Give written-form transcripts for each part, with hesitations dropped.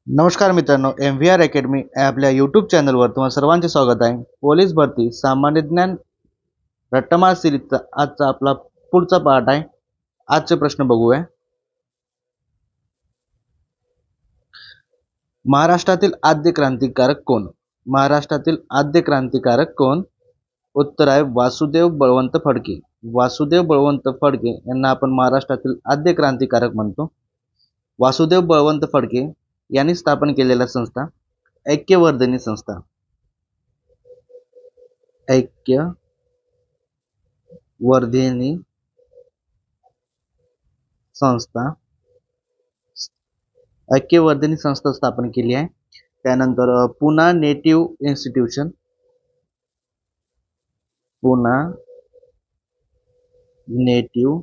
नमस्कार मित्रांनो, MVR academy आपल्या यूट्यूब चॅनलवर तुम्हा सर्वांचे स्वागत आहे. पोलीस भरती सामान्य ज्ञान रट्टमार सिरीजचा आजचा आपला पुढचा पार्ट आहे. आजचे प्रश्न बघूया. महाराष्ट्रातील आद्य क्रांतिकारक कोण? महाराष्ट्रातील आद्य क्रांतिकारक कोण? उत्तर आहे वासुदेव बळवंत फडके. वासुदेव बळवंत फडके यांना आपण महाराष्ट्रातील आद्य क्रांतिकारक म्हणतो. वासुदेव बळवंत फडके यांनी स्थापन केलेल्या संस्था ऐक्यवर्धिनी संस्था. ऐक्यवर्धिनी संस्था ऐक्यवर्धिनी संस्था स्थापन केली आहे. त्यानंतर Poona native institution, Poona native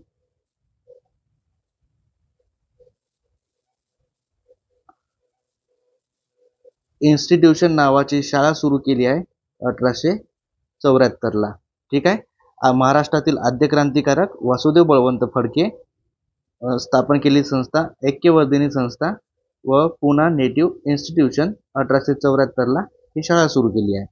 institution नावाची शाळा सुरू केली आहे 1874 ला. ठीक आहे. महाराष्ट्रातील आद्य क्रांतिकारक वासुदेव बळवंत फडके, स्थापन केलेली संस्था ऐक्यवर्धिनी संस्था व पुणा नेटिव्ह इन्स्टिट्यूशन 1874 ला ही शाळा सुरू केली आहे.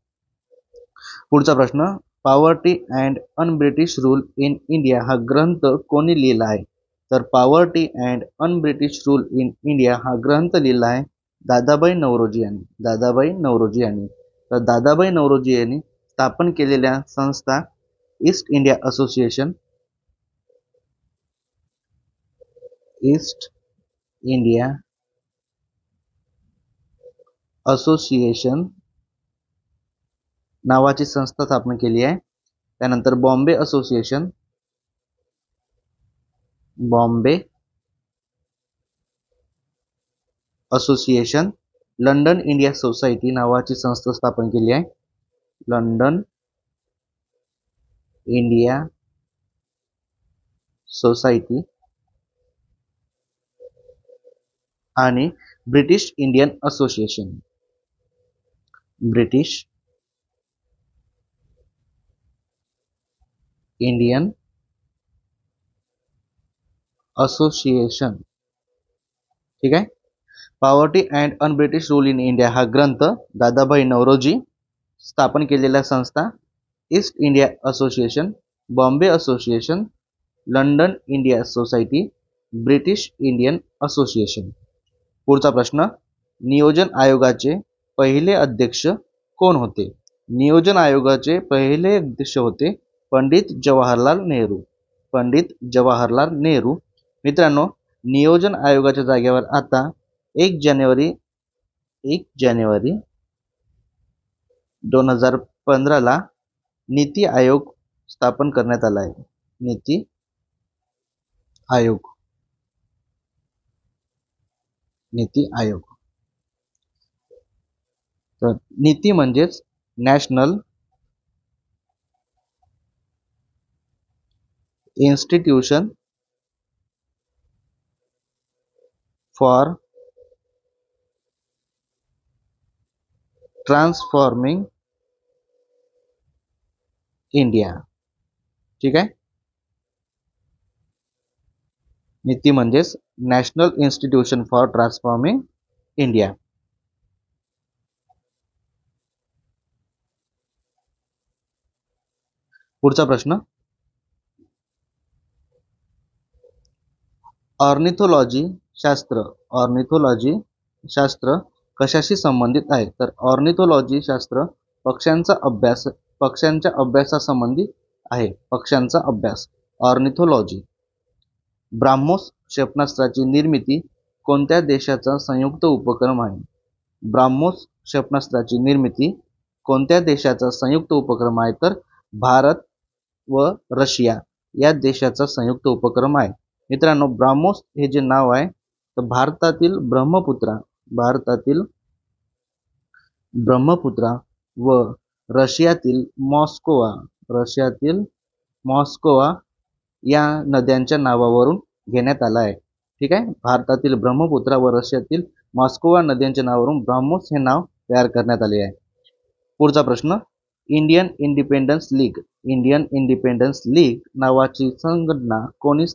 पुढचा प्रश्न, poverty and un British rule in India हा ग्रंथ कोणी लिहिला आहे? तर poverty and un British rule in India हा ग्रंथ लिहिला आहे दादाबाई नौरोजी यांनी. दादाबाई नौरोजी यांनी. तर दादाबाई नौरोजी यांनी स्थापन केलेल्या संस्था east India association, east India association नावाची संस्था स्थापन केली आहे. त्यानंतर Bombay association, Bombay association, London India society नावाची संस्था स्थापन केली आहे. लंडन इंडिया सोसायटी आणि British Indian association, British Indian association. ठीक आहे. Poverty and un British rule in India हा ग्रंथ दादाभाई नौरोजी, स्थापन केलेल्या संस्था east India association, Bombay association, London India society, British Indian association. पुढचा प्रश्न, नियोजन आयोगाचे पहिले अध्यक्ष कोण होते? नियोजन आयोगाचे पहिले अध्यक्ष होते पंडित जवाहरलाल नेहरू. पंडित जवाहरलाल नेहरू. मित्रांनो, नियोजन आयोगाच्या जागेवर आता 1 जानेवारी 2015 ला नीती आयोग स्थापन करण्यात आला आहे. नीती आयोग. नीती आयोग. तर नीती म्हणजेच national institution for transforming India. ठीक आहे. नीती म्हणजेच national institution for transforming India. पुढचा प्रश्न, ऑर्निथोलॉजी शास्त्र. ऑर्निथोलॉजी शास्त्र कशाशी संबंधित आहे? तर ऑर्निथोलॉजी शास्त्र पक्ष्यांच्या अभ्यासासंबंधी आहे. पक्ष्यांचा अभ्यास, ऑर्निथोलॉजी. ब्राह्मोस क्षेपणास्त्राची निर्मिती कोणत्या देशाचा संयुक्त उपक्रम आहे? ब्राह्मोस क्षेपणास्त्राची निर्मिती कोणत्या देशाचा संयुक्त उपक्रम आहे? तर भारत व रशिया या देशाचा संयुक्त उपक्रम आहे. मित्रांनो, ब्राह्मोस हे जे नाव आहे तर भारतातील ब्रह्मपुत्रा व रशियातील मॉस्कोवा या नद्यांच्या नावावरून घेण्यात आला आहे. ठीक आहे. भारतातील ब्रह्मपुत्रा व रशियातील मॉस्कोवा नद्यांच्या नावावरून ब्राह्मोस हे नाव तयार करण्यात आले आहे. पुढचा प्रश्न, Indian independence league. Indian independence league नावाची संघटना कोणी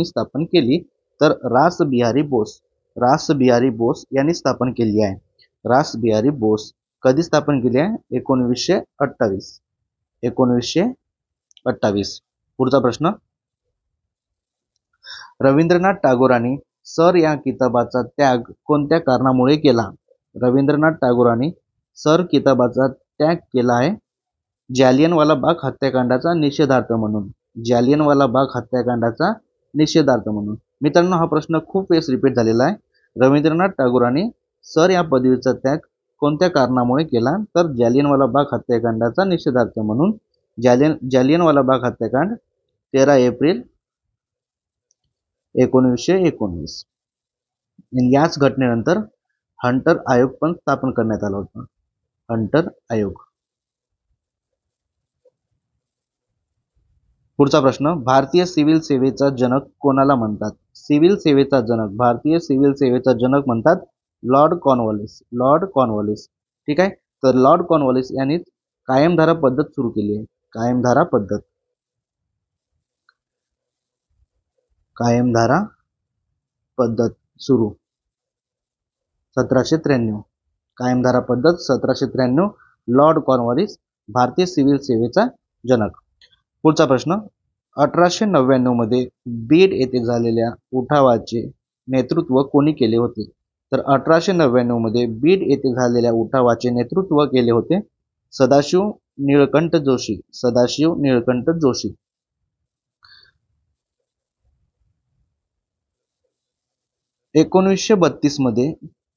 स्थापन केली? तर रासबिहारी बोस. रास बिहारी बोस यांनी स्थापन केली आहे. रास बिहारी बोस कधी स्थापन केली आहे? 1928. 1928. पुढचा प्रश्न, रवींद्रनाथ टागोरांनी सर या किताबाचा त्याग कोणत्या कारणामुळे केला? रवींद्रनाथ टागोरांनी सर किताबाचा त्याग केला आहे जालियनवाला बाग हत्याकांडाचा निषेधार्थ म्हणून. जालियनवाला बाग हत्याकांडाचा निषेधार्थ म्हणून. मित्रांनो, हा प्रश्न खूप वेळेस रिपीट झालेला आहे. रवींद्रनाथ टागोरांनी सर या पदवीचा त्याग कोणत्या कारणामुळे केला? तर जालियनवाला बाग हत्याकांडाचा निषेधार्थ म्हणून. जालियनवाला बाग हत्याकांड 13 एप्रिल 1919. याच घटनेनंतर हंटर आयोग पण स्थापन करण्यात आला होता. हंटर आयोग. पुढचा प्रश्न, भारतीय सिव्हिल सेवेचा जनक कोणाला म्हणतात? सिव्हिल सेवेचा जनक, भारतीय सिव्हिल सेवेचा जनक म्हणतात लॉर्ड कॉर्नवॉलिस. Lord Cornwallis. ठीक आहे. तर लॉर्ड कॉर्नवॉलिस यांनी कायमधारा पद्धत सुरू केली आहे. कायमधारा पद्धत. कायमधारा पद्धत सुरू 1793. कायमधारा पद्धत 1793. लॉर्ड कॉर्नवॉलिस भारतीय सिव्हिल सेवेचा जनक. पुढचा प्रश्न, 1899 मध्ये बीड येथे झालेल्या उठावाचे नेतृत्व कोणी केले होते? तर 1899 मध्ये बीड येथे झालेल्या उठावाचे नेतृत्व केले होते सदाशिव निळकंठ जोशी. सदाशिव निळकंठ जोशी. 1932 मध्ये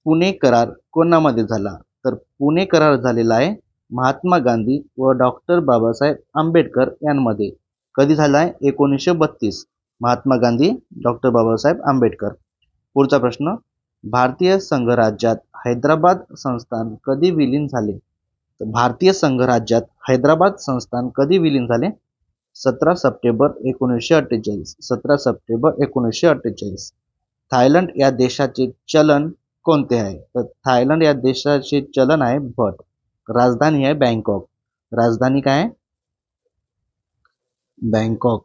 पुणे करार कोणामध्ये झाला? तर पुणे करार झालेला आहे महात्मा गांधी व डॉक्टर बाबासाहेब आंबेडकर यांमध्ये. कधी झाला आहे? 1932. महात्मा गांधी, डॉक्टर बाबासाहेब आंबेडकर. पुढचा प्रश्न, भारतीय संघराज्यात हैदराबाद संस्थान कधी विलीन झाले? तर भारतीय संघराज्यात हैदराबाद संस्थान कधी विलीन झाले? 17 सप्टेंबर 1948. 17 सप्टेंबर 1948. थायलंड या देशाचे चलन कोणते आहे? तर थायलंड या देशाचे चलन आहे बट. राजधानी आहे बँकॉक. राजधानी काय आहे? बँकॉक.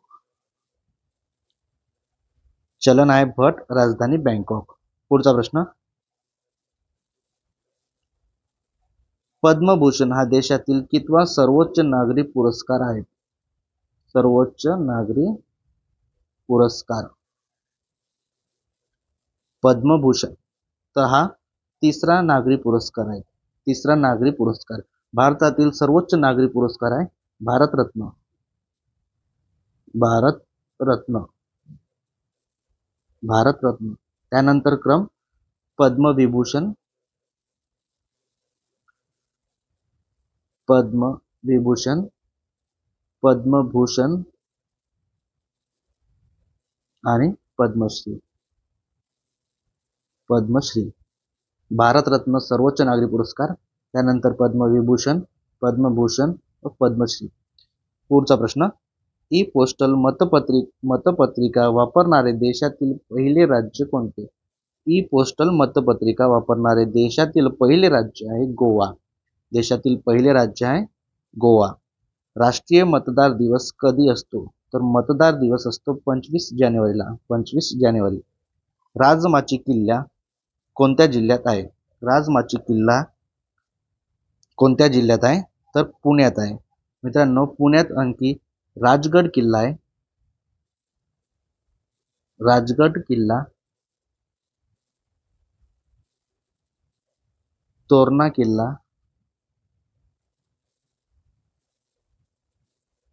चलन आहे भट, राजधानी बँकॉक. पुढचा प्रश्न, पद्मभूषण हा देशातील कितवा सर्वोच्च नागरी पुरस्कार आहे? सर्वोच्च नागरी पुरस्कार पद्मभूषण. तर हा तिसरा नागरी पुरस्कार आहे. तिसरा नागरी पुरस्कार. भारतातील सर्वोच्च नागरी पुरस्कार आहे भारतरत्न. भारतरत्न. भारतरत्न. त्यानंतर क्रम पद्मविभूषण. पद्मविभूषण, पद्मभूषण आणि पद्मश्री. पद्मश्री. भारतरत्न सर्वोच्च नागरी पुरस्कार, त्यानंतर पद्मविभूषण, पद्मभूषण व पद्मश्री. पुढचा प्रश्न, ई पोस्टल मतपत्रिका वापरणारे देशातील पहिले राज्य कोणते? ई पोस्टल मतपत्रिका वापरणारे देशातील पहिले राज्य आहे गोवा. देशातील पहिले राज्य आहे गोवा. राष्ट्रीय मतदार दिवस कधी असतो? तर मतदार दिवस असतो 25 जानेवारीला. 25 जानेवारी. राजमाची किल्ला कोणत्या जिल्ह्यात आहे? राजमाची किल्ला कोणत्या जिल्ह्यात आहे? तर पुण्यात आहे. मित्रांनो, पुण्यात आणखी राजगड किल्ला आहे. राजगड किल्ला, तोरणा किल्ला,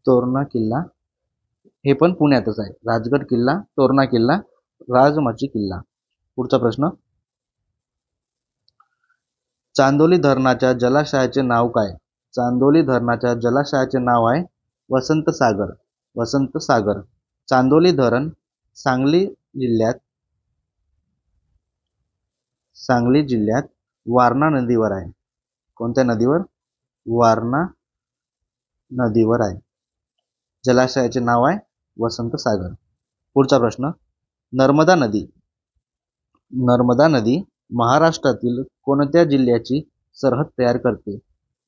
तोरणा किल्ला हे पण पुण्यातच आहे. राजगड किल्ला, तोरणा किल्ला, राजमाची किल्ला. पुढचा प्रश्न, चांदोली धरणाच्या जलाशयाचे नाव काय? चांदोली धरणाच्या जलाशयाचे नाव आहे वसंत सागर. वसंत सागर. चांदोली धरण सांगली जिल्ह्यात वारणा नदीवर आहे. कोणत्या नदीवर? वारणा नदीवर आहे. जलाशयाचे नाव आहे वसंत सागर. पुढचा प्रश्न, नर्मदा नदी. नर्मदा नदी महाराष्ट्रातील कोणत्या जिल्ह्याची सरहद तयार करते?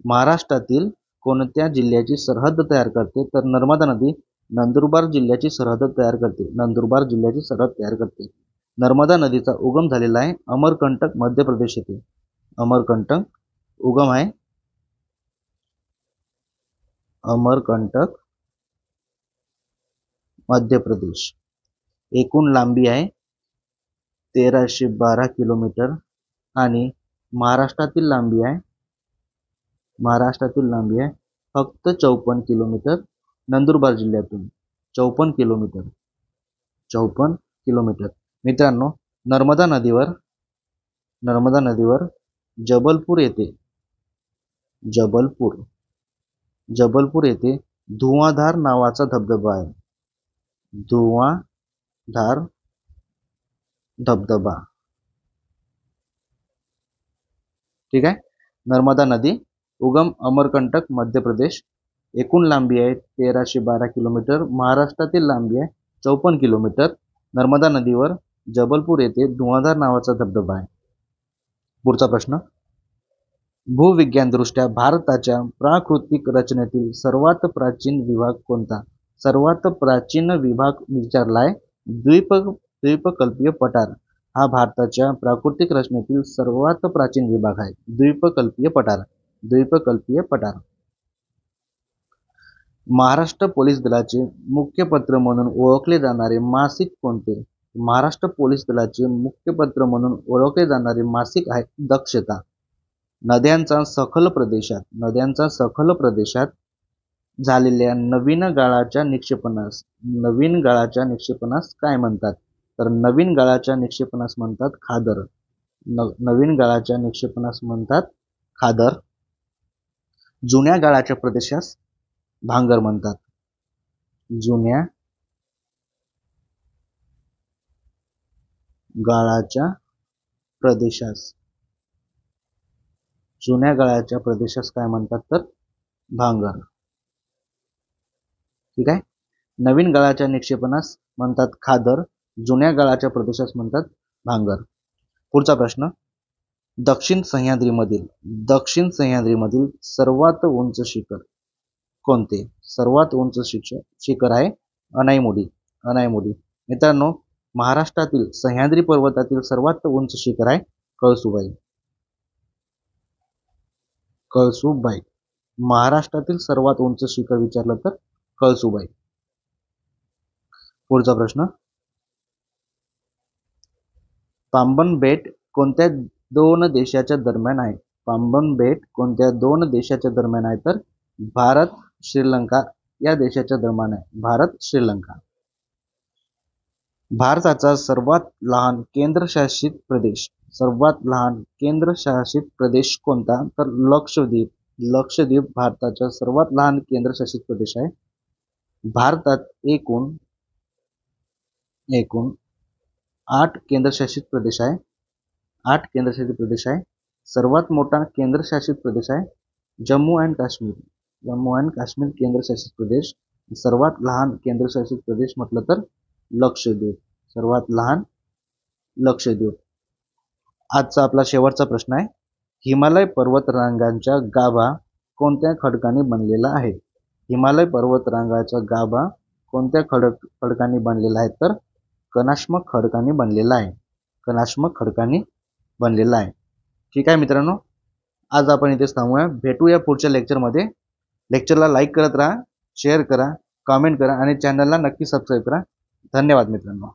महाराष्ट्रातील कोणत्या जिल्ह्याची सरहद तयार करते? तर नर्मदा नदी नंदुरबार जिल्ह्याची सरहद तयार करते. नंदुरबार जिल्ह्याची सरहद तयार करते. नर्मदा नदीचा उगम झालेला आहे अमरकंटक मध्य प्रदेश येथे. अमरकंटक उगम आहे अमरकंटक मध्य प्रदेश. एकूण लांबी आहे 1312 किलोमीटर आणि महाराष्ट्रातील लांबी आहे फक्त 54 किलोमीटर. नंदुरबार जिल्ह्यातून 54 किलोमीटर. मित्रांनो, नर्मदा नदीवर जबलपूर येथे धुआंधार नावाचा धबधबा आहे. धुआंधार धबधबा. ठीक आहे. नर्मदा नदी उगम अमरकंटक मध्य प्रदेश. एकूण लांबी आहे 1312 किलोमीटर. महाराष्ट्रातील लांबी आहे 54 किलोमीटर. नर्मदा नदीवर जबलपूर येथे धुआंधार नावाचा धबधबा आहे. पुढचा प्रश्न, भूविज्ञानदृष्ट्या भारताच्या प्राकृतिक रचनेतील सर्वात प्राचीन विभाग कोणता? सर्वात प्राचीन विभाग विचारलाय. द्वीपकल्पीय पठार हा भारताच्या प्राकृतिक रचनेतील सर्वात प्राचीन विभाग आहे. द्वीपकल्पीय पठार. महाराष्ट्र पोलीस दलाचे मुखपत्र म्हणून ओळखले जाणारे मासिक कोणते? महाराष्ट्र पोलीस दलाचे मुखपत्र म्हणून ओळखले जाणारे मासिक आहे दक्षता. नद्यांचा सखल प्रदेशात झालेल्या नवीन गाळाच्या निक्षेपणास काय म्हणतात? तर नवीन गाळाच्या निक्षेपणास म्हणतात खादर. जुन्या गाळाच्या प्रदेशास भांगर म्हणतात. जुन्या गाळाच्या प्रदेशास काय म्हणतात? तर भांगर. ठीक आहे. नवीन गाळाच्या निक्षेपणास म्हणतात खादर. जुन्या गाळाच्या प्रदेशास म्हणतात भांगर. पुढचा प्रश्न, दक्षिण सह्याद्रीमधील सर्वात उंच शिखर कोणते? सर्वात उंच शिखर आहे अनाईमुडी. मित्रांनो, महाराष्ट्रातील सह्याद्री पर्वतातील सर्वात उंच शिखर आहे कळसुबाई. महाराष्ट्रातील सर्वात उंच शिखर विचारलं तर कळसुबाई. पुढचा प्रश्न, पांबन बेट कोणत्या दोन देशाच्या दरम्यान आहे? तर भारत श्रीलंका या देशाच्या दरम्यान आहे. भारताचा सर्वात लहान केंद्रशासित प्रदेश कोणता? तर लक्षद्वीप भारताचा सर्वात लहान केंद्रशासित प्रदेश आहे. भारतात एकूण 8 केंद्रशासित प्रदेश आहे. सर्वात मोठा केंद्रशासित प्रदेश आहे जम्मू अँड काश्मीर केंद्रशासित प्रदेश. सर्वात लहान केंद्रशासित प्रदेश म्हटलं तर लक्षद्वीप. आजचा आपला शेवटचा प्रश्न आहे, हिमालय पर्वतरांगांच्या गाभा कोणत्या खडकाने बनलेला आहे? हिमालय पर्वतरांगाचा गाभा कोणत्या खडकाने बनलेला आहे? तर कनाष्मक खडकाने बनलेला आहे. ठीक आहे मित्रांनो, आज आपण इथेच थांबूया. भेटूया पुढच्या लेक्चरमध्ये. लेक्चरला लाईक करत राहा, शेअर करा, कमेंट करा आणि चॅनलला नक्की सबस्क्राईब करा. धन्यवाद मित्रांनो.